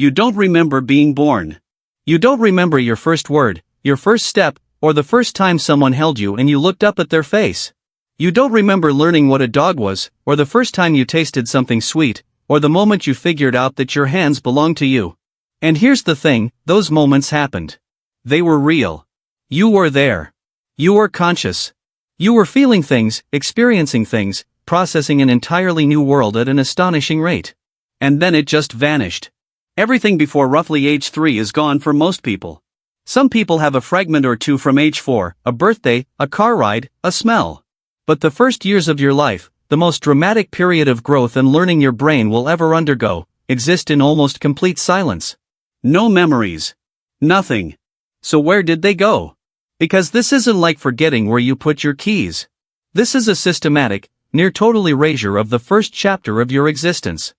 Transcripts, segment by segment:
You don't remember being born. You don't remember your first word, your first step, or the first time someone held you and you looked up at their face. You don't remember learning what a dog was, or the first time you tasted something sweet, or the moment you figured out that your hands belonged to you. And here's the thing, those moments happened. They were real. You were there. You were conscious. You were feeling things, experiencing things, processing an entirely new world at an astonishing rate. And then it just vanished. Everything before roughly age 3 is gone for most people. Some people have a fragment or two from age 4, a birthday, a car ride, a smell. But the first years of your life, the most dramatic period of growth and learning your brain will ever undergo, exist in almost complete silence. No memories. Nothing. So where did they go? Because this isn't like forgetting where you put your keys. This is a systematic, near total erasure of the first chapter of your existence.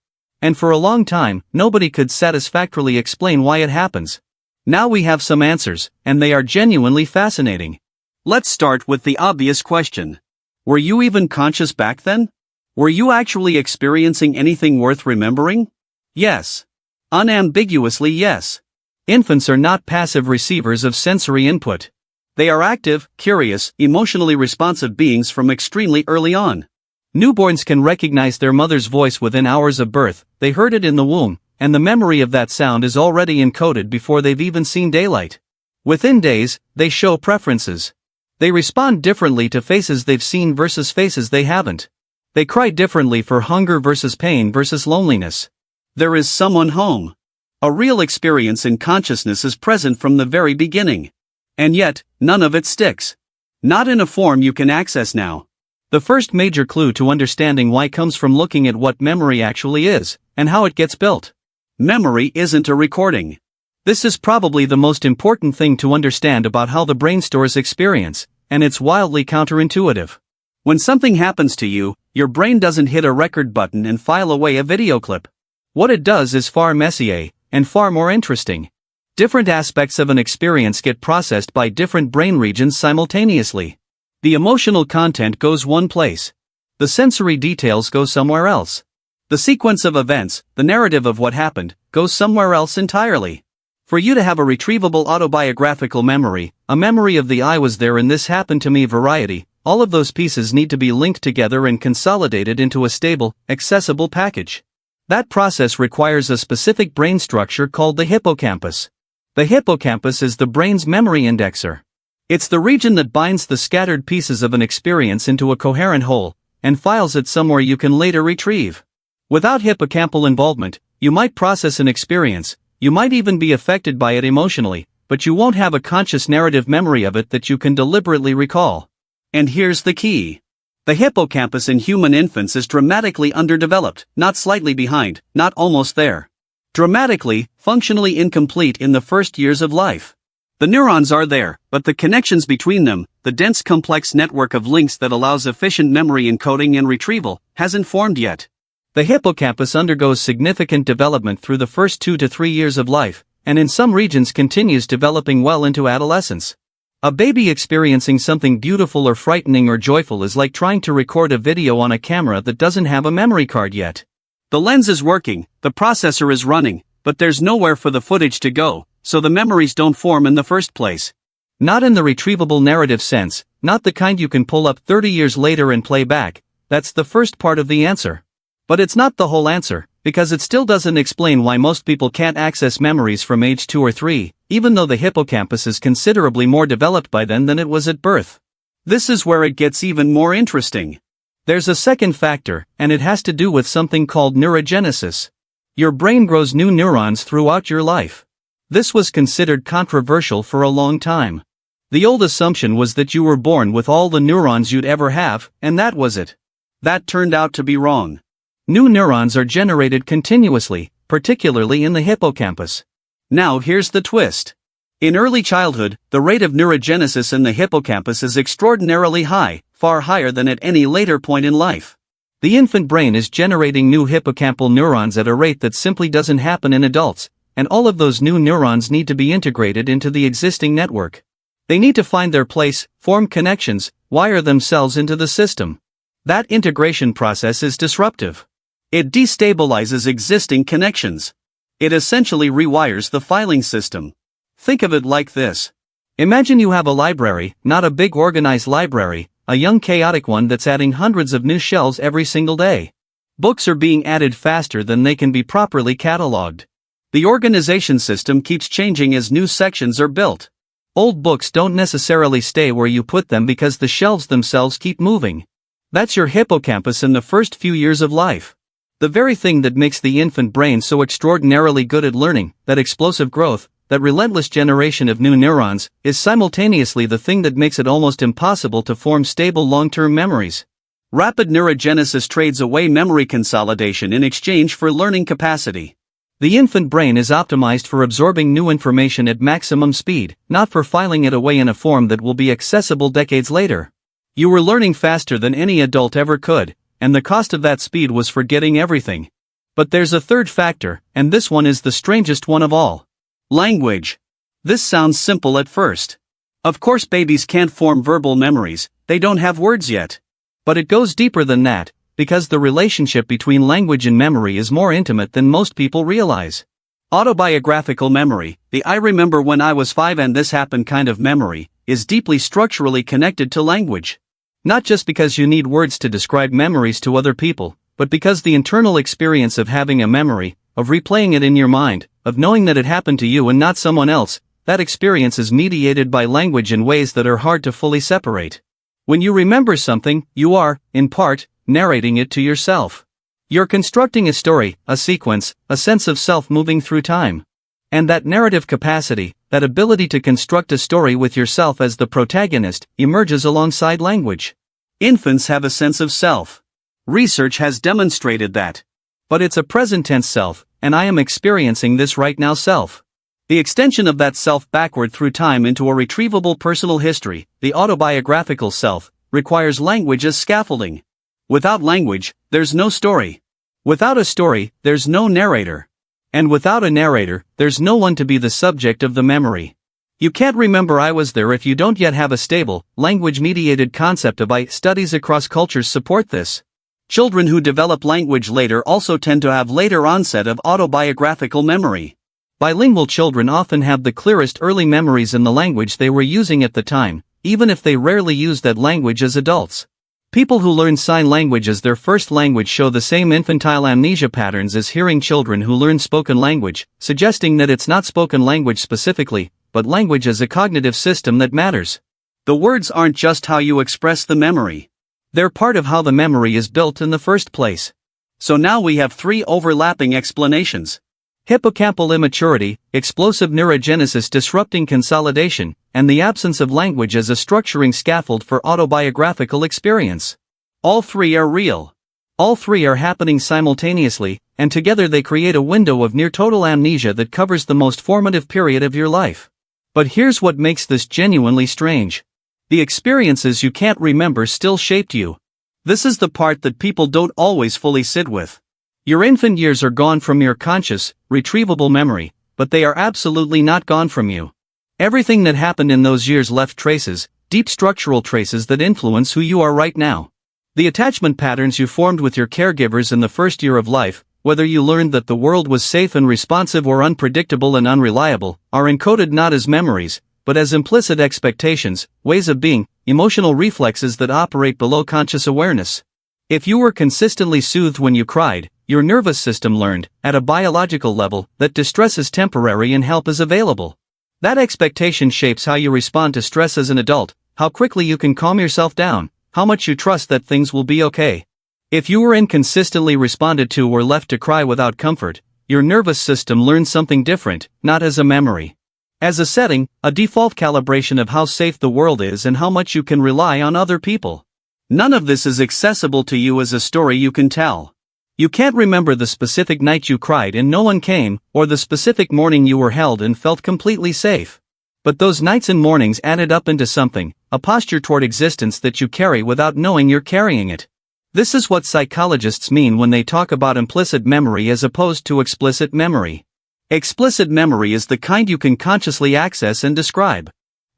And for a long time, nobody could satisfactorily explain why it happens. Now we have some answers, and they are genuinely fascinating. Let's start with the obvious question. Were you even conscious back then? Were you actually experiencing anything worth remembering? Yes. Unambiguously yes. Infants are not passive receivers of sensory input. They are active, curious, emotionally responsive beings from extremely early on. Newborns can recognize their mother's voice within hours of birth, they heard it in the womb, and the memory of that sound is already encoded before they've even seen daylight. Within days, they show preferences. They respond differently to faces they've seen versus faces they haven't. They cry differently for hunger versus pain versus loneliness. There is someone home. A real experience in consciousness is present from the very beginning. And yet, none of it sticks. Not in a form you can access now. The first major clue to understanding why comes from looking at what memory actually is, and how it gets built. Memory isn't a recording. This is probably the most important thing to understand about how the brain stores experience, and it's wildly counterintuitive. When something happens to you, your brain doesn't hit a record button and file away a video clip. What it does is far messier, and far more interesting. Different aspects of an experience get processed by different brain regions simultaneously. The emotional content goes one place. The sensory details go somewhere else. The sequence of events, the narrative of what happened, goes somewhere else entirely. For you to have a retrievable autobiographical memory, a memory of the I was there and this happened to me variety, all of those pieces need to be linked together and consolidated into a stable, accessible package. That process requires a specific brain structure called the hippocampus. The hippocampus is the brain's memory indexer. It's the region that binds the scattered pieces of an experience into a coherent whole, and files it somewhere you can later retrieve. Without hippocampal involvement, you might process an experience, you might even be affected by it emotionally, but you won't have a conscious narrative memory of it that you can deliberately recall. And here's the key. The hippocampus in human infants is dramatically underdeveloped, not slightly behind, not almost there. Dramatically, functionally incomplete in the first years of life. The neurons are there, but the connections between them, the dense complex network of links that allows efficient memory encoding and retrieval, hasn't formed yet. The hippocampus undergoes significant development through the first 2 to 3 years of life, and in some regions continues developing well into adolescence. A baby experiencing something beautiful or frightening or joyful is like trying to record a video on a camera that doesn't have a memory card yet. The lens is working, the processor is running, but there's nowhere for the footage to go, so the memories don't form in the first place. Not in the retrievable narrative sense, not the kind you can pull up 30 years later and play back. That's the first part of the answer. But it's not the whole answer, because it still doesn't explain why most people can't access memories from age 2 or 3, even though the hippocampus is considerably more developed by then than it was at birth. This is where it gets even more interesting. There's a second factor, and it has to do with something called neurogenesis. Your brain grows new neurons throughout your life. This was considered controversial for a long time. The old assumption was that you were born with all the neurons you'd ever have, and that was it. That turned out to be wrong. New neurons are generated continuously, particularly in the hippocampus. Now here's the twist. In early childhood, the rate of neurogenesis in the hippocampus is extraordinarily high, far higher than at any later point in life. The infant brain is generating new hippocampal neurons at a rate that simply doesn't happen in adults, and all of those new neurons need to be integrated into the existing network. They need to find their place, form connections, wire themselves into the system. That integration process is disruptive. It destabilizes existing connections. It essentially rewires the filing system. Think of it like this. Imagine you have a library, not a big organized library, a young chaotic one that's adding hundreds of new shelves every single day. Books are being added faster than they can be properly cataloged. The organization system keeps changing as new sections are built. Old books don't necessarily stay where you put them because the shelves themselves keep moving. That's your hippocampus in the first few years of life. The very thing that makes the infant brain so extraordinarily good at learning, that explosive growth, that relentless generation of new neurons, is simultaneously the thing that makes it almost impossible to form stable long-term memories. Rapid neurogenesis trades away memory consolidation in exchange for learning capacity. The infant brain is optimized for absorbing new information at maximum speed, not for filing it away in a form that will be accessible decades later. You were learning faster than any adult ever could, and the cost of that speed was forgetting everything. But there's a third factor, and this one is the strangest one of all. Language. This sounds simple at first. Of course, babies can't form verbal memories, they don't have words yet. But it goes deeper than that, because the relationship between language and memory is more intimate than most people realize. Autobiographical memory, the "I remember when I was 5 and this happened" kind of memory, is deeply structurally connected to language. Not just because you need words to describe memories to other people, but because the internal experience of having a memory, of replaying it in your mind, of knowing that it happened to you and not someone else, that experience is mediated by language in ways that are hard to fully separate. When you remember something, you are, in part, narrating it to yourself. You're constructing a story, a sequence, a sense of self moving through time. And that narrative capacity, that ability to construct a story with yourself as the protagonist, emerges alongside language. Infants have a sense of self. Research has demonstrated that. But it's a present tense self, and I am experiencing this right now self. The extension of that self backward through time into a retrievable personal history, the autobiographical self, requires language as scaffolding. Without language, there's no story. Without a story, there's no narrator. And without a narrator, there's no one to be the subject of the memory. You can't remember "I was there" if you don't yet have a stable, language-mediated concept of I. Studies across cultures support this. Children who develop language later also tend to have later onset of autobiographical memory. Bilingual children often have the clearest early memories in the language they were using at the time, even if they rarely use that language as adults. People who learn sign language as their first language show the same infantile amnesia patterns as hearing children who learn spoken language, suggesting that it's not spoken language specifically, but language as a cognitive system that matters. The words aren't just how you express the memory. They're part of how the memory is built in the first place. So now we have 3 overlapping explanations. Hippocampal immaturity, explosive neurogenesis disrupting consolidation, and the absence of language as a structuring scaffold for autobiographical experience. All 3 are real. All 3 are happening simultaneously, and together they create a window of near-total amnesia that covers the most formative period of your life. But here's what makes this genuinely strange. The experiences you can't remember still shaped you. This is the part that people don't always fully sit with. Your infant years are gone from your conscious, retrievable memory, but they are absolutely not gone from you. Everything that happened in those years left traces, deep structural traces that influence who you are right now. The attachment patterns you formed with your caregivers in the first year of life, whether you learned that the world was safe and responsive or unpredictable and unreliable, are encoded not as memories, but as implicit expectations, ways of being, emotional reflexes that operate below conscious awareness. If you were consistently soothed when you cried, your nervous system learned, at a biological level, that distress is temporary and help is available. That expectation shapes how you respond to stress as an adult, how quickly you can calm yourself down, how much you trust that things will be okay. If you were inconsistently responded to or left to cry without comfort, your nervous system learned something different, not as a memory. As a setting, a default calibration of how safe the world is and how much you can rely on other people. None of this is accessible to you as a story you can tell. You can't remember the specific night you cried and no one came, or the specific morning you were held and felt completely safe. But those nights and mornings added up into something, a posture toward existence that you carry without knowing you're carrying it. This is what psychologists mean when they talk about implicit memory as opposed to explicit memory. Explicit memory is the kind you can consciously access and describe.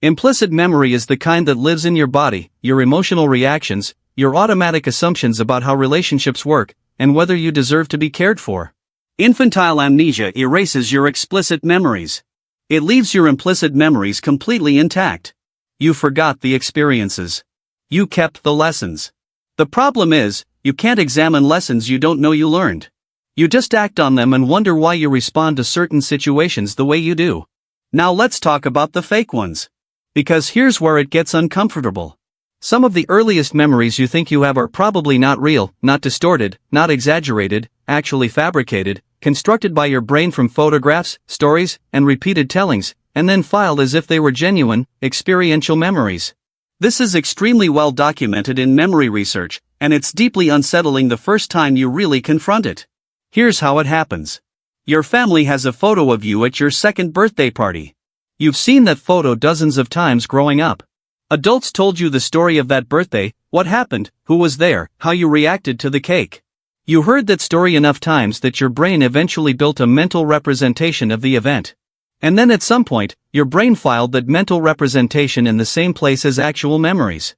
Implicit memory is the kind that lives in your body, your emotional reactions, your automatic assumptions about how relationships work, and whether you deserve to be cared for. Infantile amnesia erases your explicit memories. It leaves your implicit memories completely intact. You forgot the experiences. You kept the lessons. The problem is, you can't examine lessons you don't know you learned. You just act on them and wonder why you respond to certain situations the way you do. Now let's talk about the fake ones. Because here's where it gets uncomfortable. Some of the earliest memories you think you have are probably not real, not distorted, not exaggerated, actually fabricated, constructed by your brain from photographs, stories, and repeated tellings, and then filed as if they were genuine, experiential memories. This is extremely well documented in memory research, and it's deeply unsettling the first time you really confront it. Here's how it happens. Your family has a photo of you at your second birthday party. You've seen that photo dozens of times growing up. Adults told you the story of that birthday, what happened, who was there, how you reacted to the cake. You heard that story enough times that your brain eventually built a mental representation of the event. And then at some point, your brain filed that mental representation in the same place as actual memories.